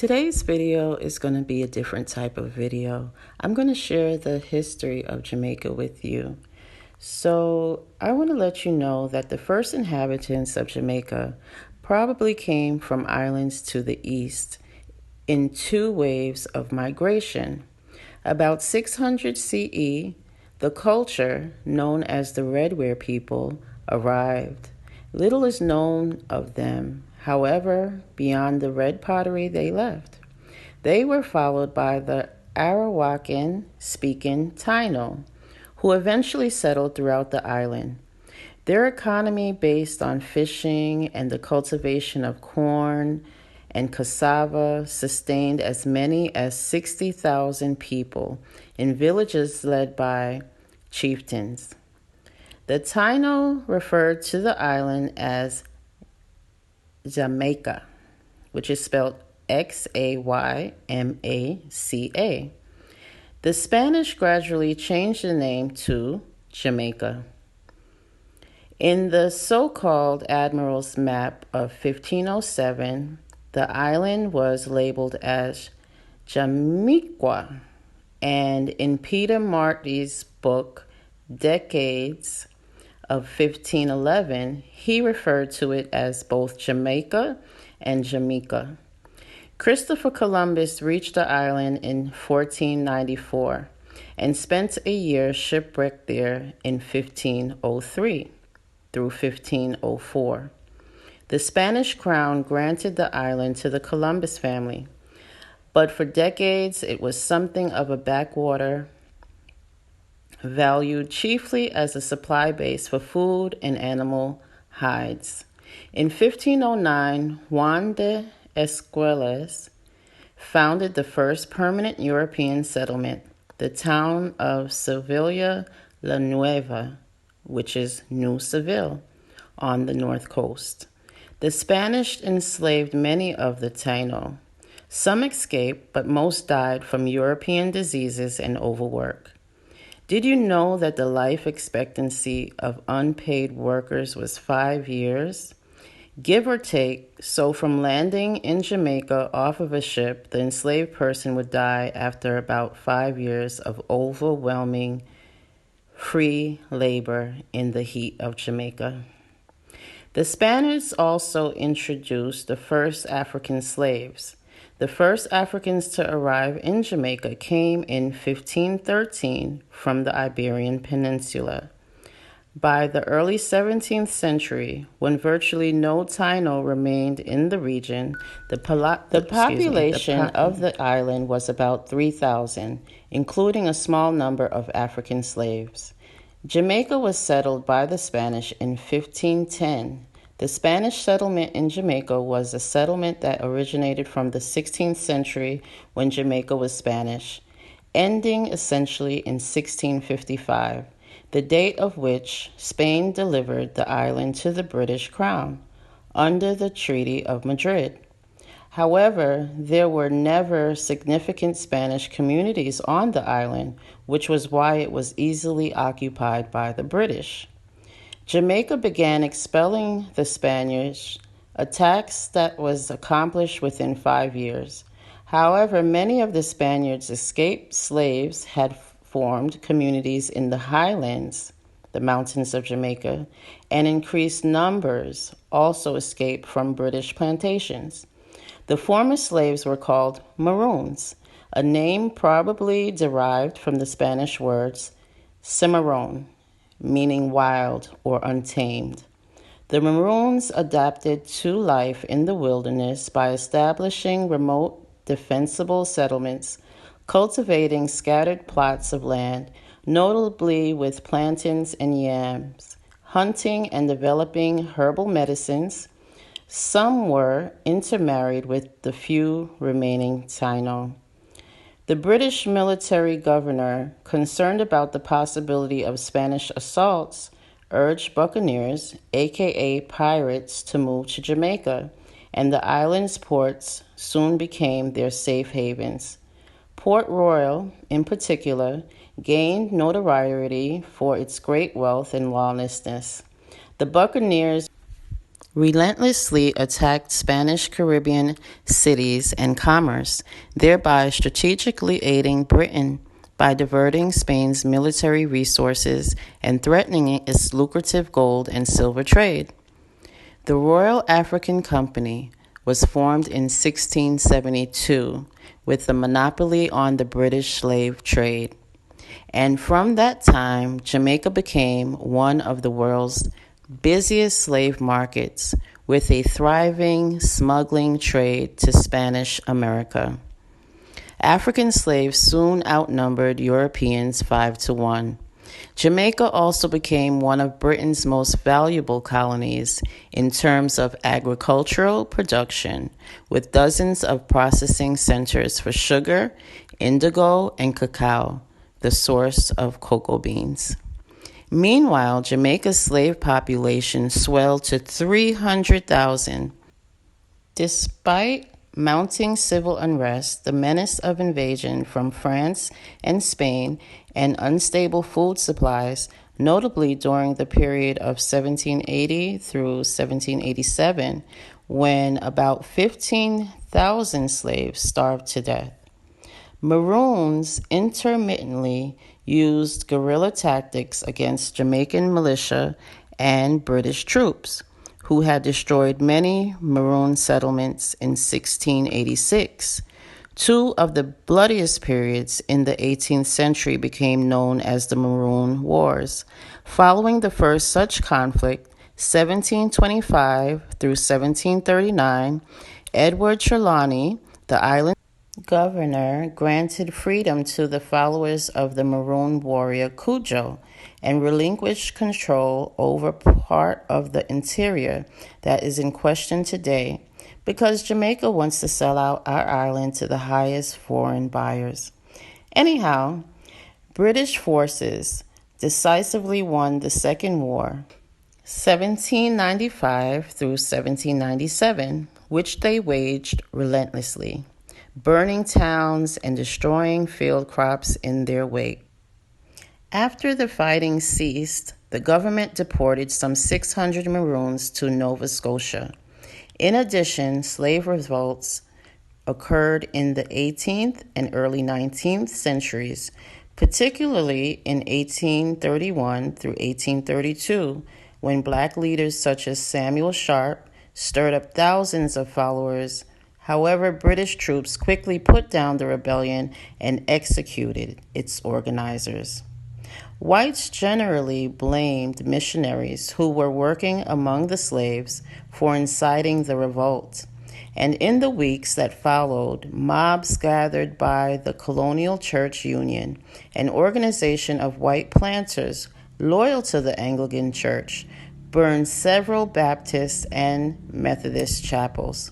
Today's video is going to be a different type of video. I'm going to share the history of Jamaica with you. So I want to let you know that the first inhabitants of Jamaica probably came from islands to the east in two waves of migration. About 600 CE, the culture known as the Redware people arrived. Little is known of them, however, beyond the red pottery they left. They were followed by the Arawakan-speaking Taino, who eventually settled throughout the island. Their economy based on fishing and the cultivation of corn and cassava sustained as many as 60,000 people in villages led by chieftains. The Taino referred to the island as Jamaica, which is spelled Xaymaca. The Spanish gradually changed the name to Jamaica. In the so-called Admiral's Map of 1507, the island was labeled as Jamaica, and in Peter Marty's book, Decades of 1511, he referred to it as both Jamaica and Jamaica. Christopher Columbus reached the island in 1494 and spent a year shipwrecked there in 1503 through 1504. The Spanish crown granted the island to the Columbus family, but for decades it was something of a backwater, valued chiefly as a supply base for food and animal hides. In 1509, Juan de Esquiles founded the first permanent European settlement, the town of Sevilla la Nueva, which is New Seville, on the north coast. The Spanish enslaved many of the Taino. Some escaped, but most died from European diseases and overwork. Did you know that the life expectancy of unpaid workers was 5 years? Give or take, so from landing in Jamaica off of a ship, the enslaved person would die after about 5 years of overwhelming free labor in the heat of Jamaica. The Spaniards also introduced the first African slaves. The first Africans to arrive in Jamaica came in 1513 from the Iberian Peninsula. By the early 17th century, when virtually no Taino remained in the region, the population of the island was about 3,000, including a small number of African slaves. Jamaica was settled by the Spanish in 1510. The Spanish settlement in Jamaica was a settlement that originated from the 16th century when Jamaica was Spanish, ending essentially in 1655, the date of which Spain delivered the island to the British Crown under the Treaty of Madrid. However, there were never significant Spanish communities on the island, which was why it was easily occupied by the British. Jamaica began expelling the Spaniards, a task that was accomplished within 5 years. However, many of the Spaniards' escaped slaves had formed communities in the highlands, the mountains of Jamaica, and increased numbers also escaped from British plantations. The former slaves were called Maroons, a name probably derived from the Spanish words cimarron, meaning wild or untamed. The Maroons adapted to life in the wilderness by establishing remote, defensible settlements, cultivating scattered plots of land, notably with plantains and yams, hunting and developing herbal medicines. Some were intermarried with the few remaining Taino. The British military governor, concerned about the possibility of Spanish assaults, urged buccaneers, aka pirates, to move to Jamaica, and the island's ports soon became their safe havens. Port Royal, in particular, gained notoriety for its great wealth and lawlessness. The buccaneers relentlessly attacked Spanish Caribbean cities and commerce, thereby strategically aiding Britain by diverting Spain's military resources and threatening its lucrative gold and silver trade. The Royal African Company was formed in 1672 with the monopoly on the British slave trade. And from that time, Jamaica became one of the world's busiest slave markets with a thriving smuggling trade to Spanish America. African slaves soon outnumbered Europeans 5-1. Jamaica also became one of Britain's most valuable colonies in terms of agricultural production, with dozens of processing centers for sugar, indigo, and cacao, the source of cocoa beans. Meanwhile, Jamaica's slave population swelled to 300,000. Despite mounting civil unrest, the menace of invasion from France and Spain, and unstable food supplies, notably during the period of 1780 through 1787, when about 15,000 slaves starved to death. Maroons intermittently used guerrilla tactics against Jamaican militia and British troops, who had destroyed many Maroon settlements in 1686. Two of the bloodiest periods in the 18th century became known as the Maroon Wars. Following the first such conflict, 1725 through 1739, Edward Trelawney, the island governor, granted freedom to the followers of the Maroon warrior Cudjo and relinquished control over part of the interior that is in question today because Jamaica wants to sell out our island to the highest foreign buyers. Anyhow, British forces decisively won the Second War, 1795 through 1797, which they waged relentlessly, burning towns and destroying field crops in their wake. After the fighting ceased, the government deported some 600 Maroons to Nova Scotia. In addition, slave revolts occurred in the 18th and early 19th centuries, particularly in 1831 through 1832, when black leaders such as Samuel Sharp stirred up thousands of followers. However, British troops quickly put down the rebellion and executed its organizers. Whites generally blamed missionaries who were working among the slaves for inciting the revolt, and in the weeks that followed, mobs gathered by the Colonial Church Union, an organization of white planters loyal to the Anglican Church, burned several Baptist and Methodist chapels.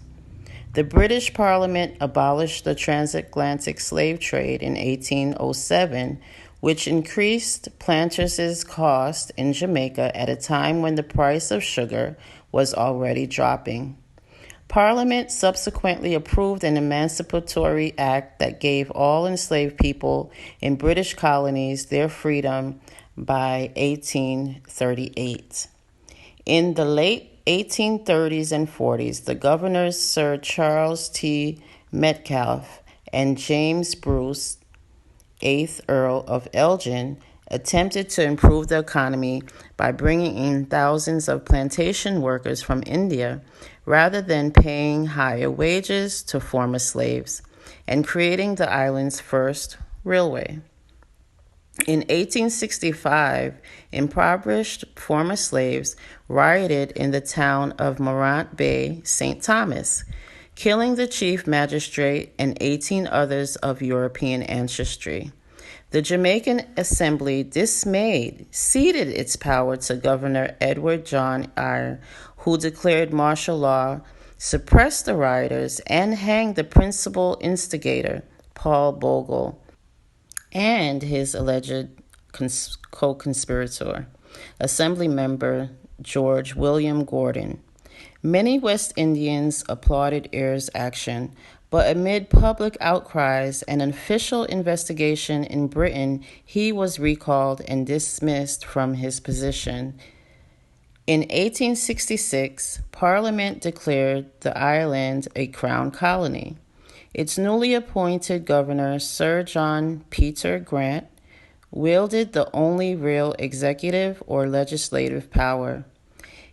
The British Parliament abolished the transatlantic slave trade in 1807, which increased planters' cost in Jamaica at a time when the price of sugar was already dropping. Parliament subsequently approved an emancipatory act that gave all enslaved people in British colonies their freedom by 1838. In the late 1830s and 40s, the governors Sir Charles T. Metcalfe and James Bruce, 8th Earl of Elgin, attempted to improve the economy by bringing in thousands of plantation workers from India rather than paying higher wages to former slaves, and creating the island's first railway. In 1865, impoverished former slaves rioted in the town of Morant Bay, St. Thomas, killing the chief magistrate and 18 others of European ancestry. The Jamaican Assembly, dismayed, ceded its power to Governor Edward John Eyre, who declared martial law, suppressed the rioters, and hanged the principal instigator, Paul Bogle, and his alleged co-conspirator, Assembly member George William Gordon. Many West Indians applauded Eyre's action, but amid public outcries and an official investigation in Britain, he was recalled and dismissed from his position. In 1866, Parliament declared the island a crown colony. Its newly appointed governor, Sir John Peter Grant, wielded the only real executive or legislative power.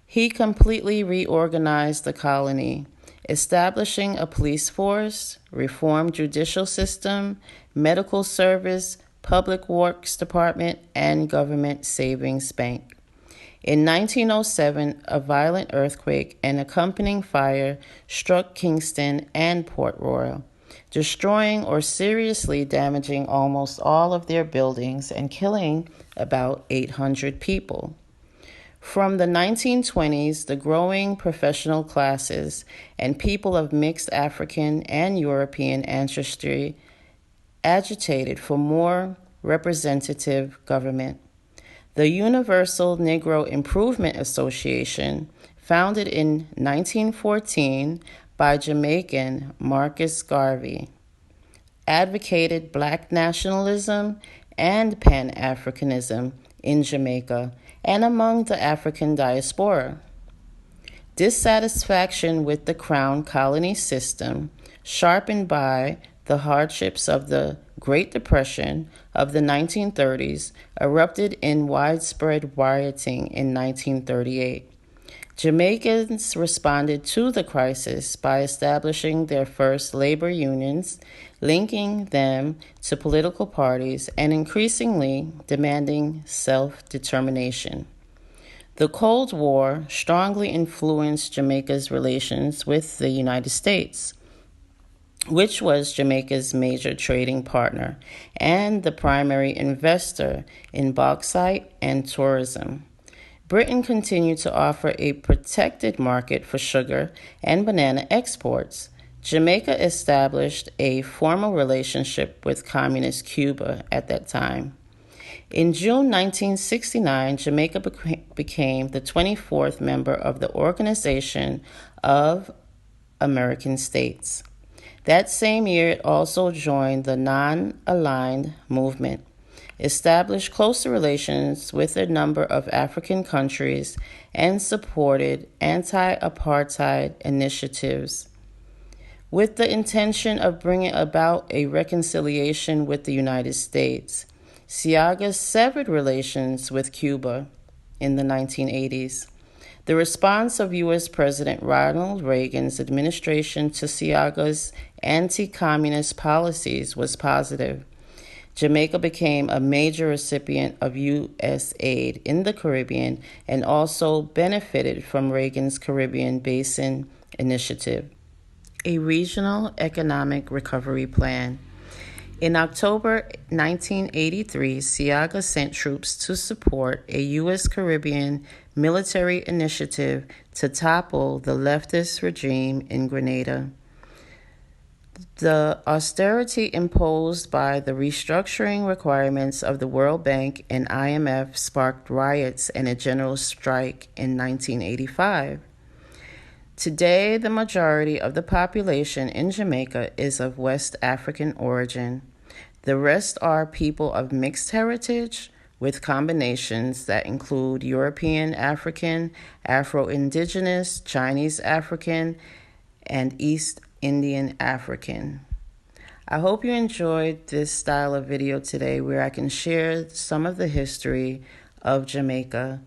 He completely reorganized the colony, establishing a police force, reformed judicial system, medical service, public works department, and government savings bank. In 1907, a violent earthquake and accompanying fire struck Kingston and Port Royal, destroying or seriously damaging almost all of their buildings and killing about 800 people. From the 1920s, the growing professional classes and people of mixed African and European ancestry agitated for more representative government. The Universal Negro Improvement Association, founded in 1914 by Jamaican Marcus Garvey, advocated black nationalism and Pan-Africanism in Jamaica and among the African diaspora. Dissatisfaction with the Crown Colony system, sharpened by the hardships of the Great Depression of the 1930s, erupted in widespread rioting in 1938. Jamaicans responded to the crisis by establishing their first labor unions, linking them to political parties, and increasingly demanding self-determination. The Cold War strongly influenced Jamaica's relations with the United States, which was Jamaica's major trading partner and the primary investor in bauxite and tourism. Britain continued to offer a protected market for sugar and banana exports. Jamaica established a formal relationship with communist Cuba at that time. In June 1969, Jamaica became the 24th member of the Organization of American States. That same year, it also joined the Non-Aligned Movement, established closer relations with a number of African countries, and supported anti-apartheid initiatives. With the intention of bringing about a reconciliation with the United States, Seaga severed relations with Cuba in the 1980s. The response of U.S. President Ronald Reagan's administration to Seaga's anti-communist policies was positive. Jamaica became a major recipient of U.S. aid in the Caribbean and also benefited from Reagan's Caribbean Basin Initiative, a regional economic recovery plan. In October 1983, Seaga sent troops to support a U.S. Caribbean military initiative to topple the leftist regime in Grenada. The austerity imposed by the restructuring requirements of the World Bank and IMF sparked riots and a general strike in 1985. Today, the majority of the population in Jamaica is of West African origin. The rest are people of mixed heritage with combinations that include European African, Afro-Indigenous, Chinese African, and East Indian African. I hope you enjoyed this style of video today where I can share some of the history of Jamaica